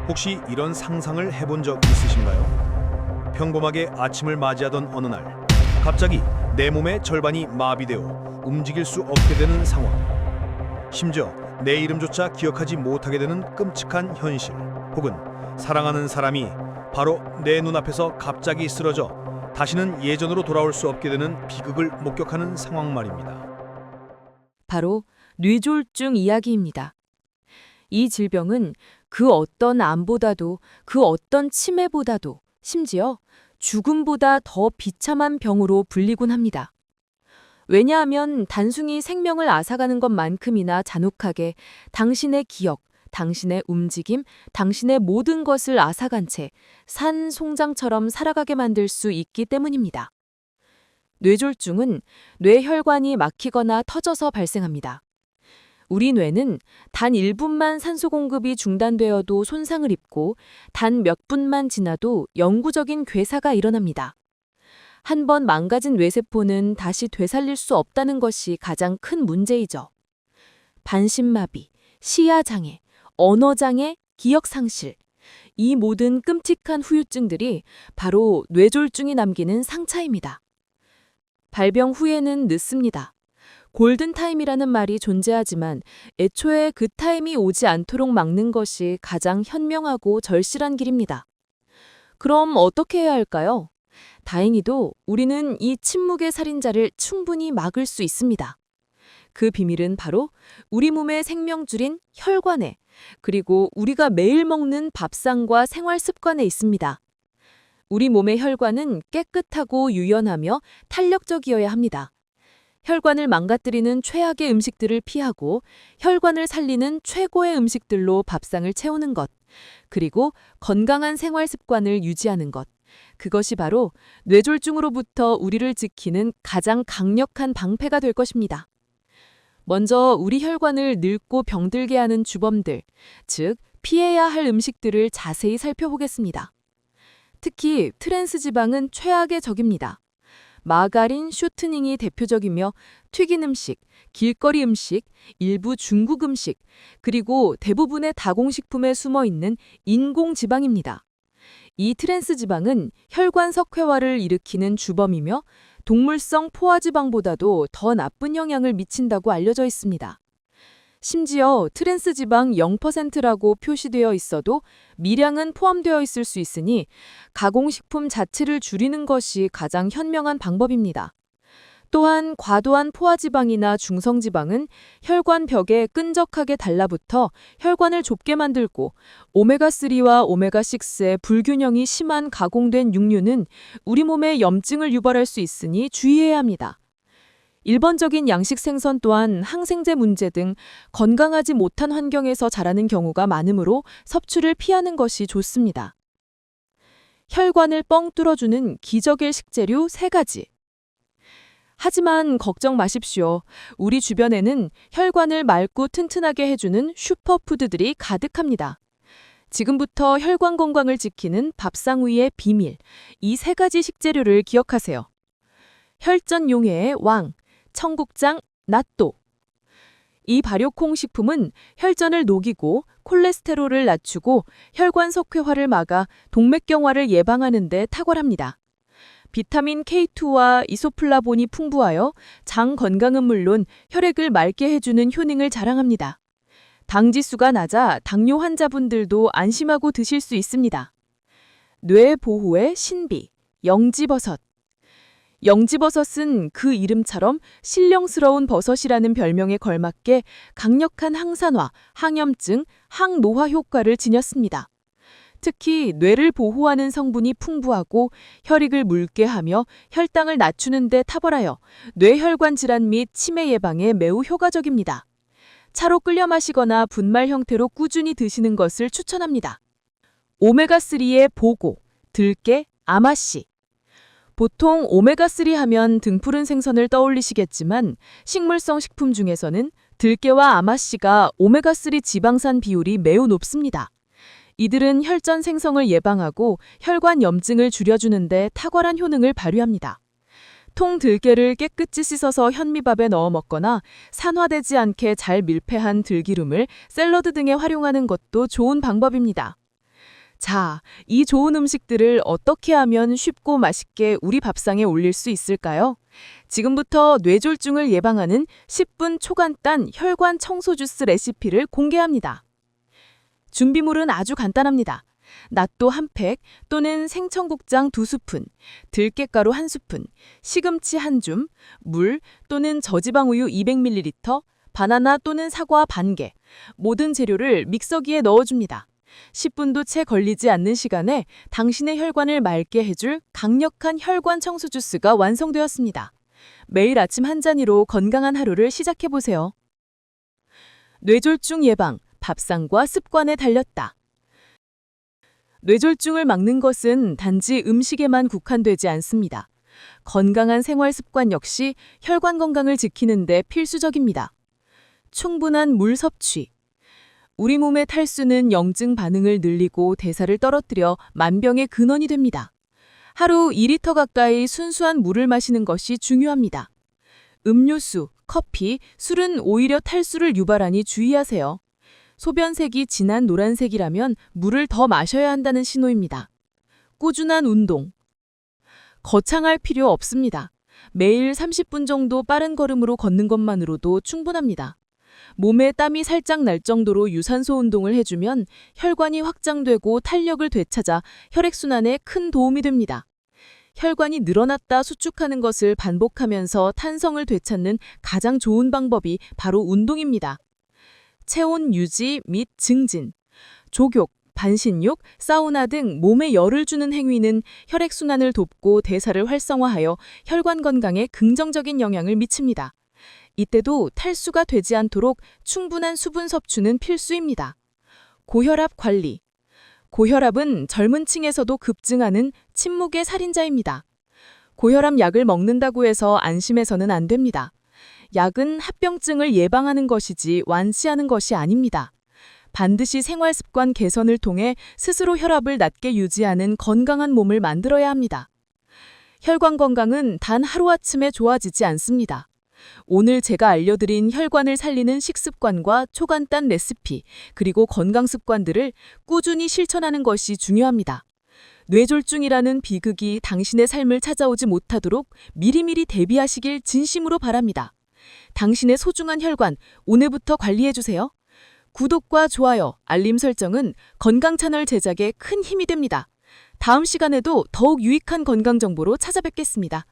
혹시 이런 상상을 해본 적 있으신가요? 평범하게 아침을 맞이하던 어느 날, 갑자기 내 몸의 절반이 마비되어 움직일 수 없게 되는 상황. 심지어 내 이름조차 기억하지 못하게 되는 끔찍한 현실. 혹은 사랑하는 사람이 바로 내 눈앞에서 갑자기 쓰러져 다시는 예전으로 돌아올 수 없게 되는 비극을 목격하는 상황 말입니다. 바로 뇌졸중 이야기입니다. 이 질병은 그 어떤 암보다도 그 어떤 치매보다도 심지어 죽음보다 더 비참한 병으로 불리곤 합니다. 왜냐하면 단순히 생명을 앗아가는 것만큼이나 잔혹하게 당신의 기억, 당신의 움직임, 당신의 모든 것을 앗아간 채 산 송장처럼 살아가게 만들 수 있기 때문입니다. 뇌졸중은 뇌혈관이 막히거나 터져서 발생합니다. 우리 뇌는 단 1분만 산소 공급이 중단되어도 손상을 입고 단 몇 분만 지나도 영구적인 괴사가 일어납니다. 한 번 망가진 뇌세포는 다시 되살릴 수 없다는 것이 가장 큰 문제이죠. 반신마비, 시야장애, 언어장애, 기억상실. 이 모든 끔찍한 후유증들이 바로 뇌졸중이 남기는 상처입니다. 발병 후에는 늦습니다. 골든타임이라는 말이 존재하지만 애초에 그 타임이 오지 않도록 막는 것이 가장 현명하고 절실한 길입니다. 그럼 어떻게 해야 할까요? 다행히도 우리는 이 침묵의 살인자를 충분히 막을 수 있습니다. 그 비밀은 바로 우리 몸의 생명줄인 혈관에, 그리고 우리가 매일 먹는 밥상과 생활 습관에 있습니다. 우리 몸의 혈관은 깨끗하고 유연하며 탄력적이어야 합니다. 혈관을 망가뜨리는 최악의 음식들을 피하고 혈관을 살리는 최고의 음식들로 밥상을 채우는 것, 그리고 건강한 생활 습관을 유지하는 것. 그것이 바로 뇌졸중으로부터 우리를 지키는 가장 강력한 방패가 될 것입니다. 먼저 우리 혈관을 늙고 병들게 하는 주범들, 즉 피해야 할 음식들을 자세히 살펴보겠습니다. 특히 트랜스 지방은 최악의 적입니다. 마가린, 쇼트닝이 대표적이며 튀긴 음식, 길거리 음식, 일부 중국 음식, 그리고 대부분의 다공식품에 숨어 있는 인공지방입니다. 이 트랜스 지방은 혈관 석회화를 일으키는 주범이며 동물성 포화지방보다도 더 나쁜 영향을 미친다고 알려져 있습니다. 심지어 트랜스 지방 0%라고 표시되어 있어도 미량은 포함되어 있을 수 있으니 가공식품 자체를 줄이는 것이 가장 현명한 방법입니다. 또한 과도한 포화지방이나 중성지방은 혈관 벽에 끈적하게 달라붙어 혈관을 좁게 만들고 오메가3와 오메가6의 불균형이 심한 가공된 육류는 우리 몸에 염증을 유발할 수 있으니 주의해야 합니다. 일반적인 양식 생선 또한 항생제 문제 등 건강하지 못한 환경에서 자라는 경우가 많으므로 섭취를 피하는 것이 좋습니다. 혈관을 뻥 뚫어주는 기적의 식재료 3가지. 하지만 걱정 마십시오. 우리 주변에는 혈관을 맑고 튼튼하게 해주는 슈퍼푸드들이 가득합니다. 지금부터 혈관 건강을 지키는 밥상 위의 비밀, 이 3가지 식재료를 기억하세요. 혈전용해의 왕, 청국장, 낫또. 이 발효콩 식품은 혈전을 녹이고 콜레스테롤을 낮추고 혈관 석회화를 막아 동맥경화를 예방하는 데 탁월합니다. 비타민 K2와 이소플라본이 풍부하여 장 건강은 물론 혈액을 맑게 해주는 효능을 자랑합니다. 당 지수가 낮아 당뇨 환자분들도 안심하고 드실 수 있습니다. 뇌 보호의 신비, 영지버섯. 영지버섯은 그 이름처럼 신령스러운 버섯이라는 별명에 걸맞게 강력한 항산화, 항염증, 항노화 효과를 지녔습니다. 특히 뇌를 보호하는 성분이 풍부하고 혈액을 묽게 하며 혈당을 낮추는 데 탁월하여 뇌혈관 질환 및 치매 예방에 매우 효과적입니다. 차로 끓여 마시거나 분말 형태로 꾸준히 드시는 것을 추천합니다. 오메가3의 보고, 들깨, 아마씨. 보통 오메가3 하면 등푸른 생선을 떠올리시겠지만 식물성 식품 중에서는 들깨와 아마씨가 오메가3 지방산 비율이 매우 높습니다. 이들은 혈전 생성을 예방하고 혈관 염증을 줄여주는 데 탁월한 효능을 발휘합니다. 통 들깨를 깨끗이 씻어서 현미밥에 넣어 먹거나 산화되지 않게 잘 밀폐한 들기름을 샐러드 등에 활용하는 것도 좋은 방법입니다. 자, 이 좋은 음식들을 어떻게 하면 쉽고 맛있게 우리 밥상에 올릴 수 있을까요? 지금부터 뇌졸중을 예방하는 10분 초간단 혈관 청소 주스 레시피를 공개합니다. 준비물은 아주 간단합니다. 낫또 1팩 또는 생청국장 2스푼, 들깨가루 1스푼, 시금치 1줌, 물 또는 저지방 우유 200ml, 바나나 또는 사과 반개, 모든 재료를 믹서기에 넣어줍니다. 10분도 채 걸리지 않는 시간에 당신의 혈관을 맑게 해줄 강력한 혈관 청소 주스가 완성되었습니다. 매일 아침 한 잔으로 건강한 하루를 시작해보세요. 뇌졸중 예방, 밥상과 습관에 달렸다. 뇌졸중을 막는 것은 단지 음식에만 국한되지 않습니다. 건강한 생활 습관 역시 혈관 건강을 지키는 데 필수적입니다. 충분한 물 섭취. 우리 몸의 탈수는 염증 반응을 늘리고 대사를 떨어뜨려 만병의 근원이 됩니다. 하루 2리터 가까이 순수한 물을 마시는 것이 중요합니다. 음료수, 커피, 술은 오히려 탈수를 유발하니 주의하세요. 소변색이 진한 노란색이라면 물을 더 마셔야 한다는 신호입니다. 꾸준한 운동. 거창할 필요 없습니다. 매일 30분 정도 빠른 걸음으로 걷는 것만으로도 충분합니다. 몸에 땀이 살짝 날 정도로 유산소 운동을 해주면 혈관이 확장되고 탄력을 되찾아 혈액순환에 큰 도움이 됩니다. 혈관이 늘어났다 수축하는 것을 반복하면서 탄성을 되찾는 가장 좋은 방법이 바로 운동입니다. 체온 유지 및 증진, 족욕, 반신욕, 사우나 등 몸에 열을 주는 행위는 혈액순환을 돕고 대사를 활성화하여 혈관 건강에 긍정적인 영향을 미칩니다. 이때도 탈수가 되지 않도록 충분한 수분 섭취는 필수입니다. 고혈압 관리. 고혈압은 젊은 층에서도 급증하는 침묵의 살인자입니다. 고혈압 약을 먹는다고 해서 안심해서는 안 됩니다. 약은 합병증을 예방하는 것이지 완치하는 것이 아닙니다. 반드시 생활 습관 개선을 통해 스스로 혈압을 낮게 유지하는 건강한 몸을 만들어야 합니다. 혈관 건강은 단 하루아침에 좋아지지 않습니다. 오늘 제가 알려드린 혈관을 살리는 식습관과 초간단 레시피, 그리고 건강 습관들을 꾸준히 실천하는 것이 중요합니다. 뇌졸중이라는 비극이 당신의 삶을 찾아오지 못하도록 미리미리 대비하시길 진심으로 바랍니다. 당신의 소중한 혈관, 오늘부터 관리해주세요. 구독과 좋아요, 알림 설정은 건강 채널 제작에 큰 힘이 됩니다. 다음 시간에도 더욱 유익한 건강 정보로 찾아뵙겠습니다.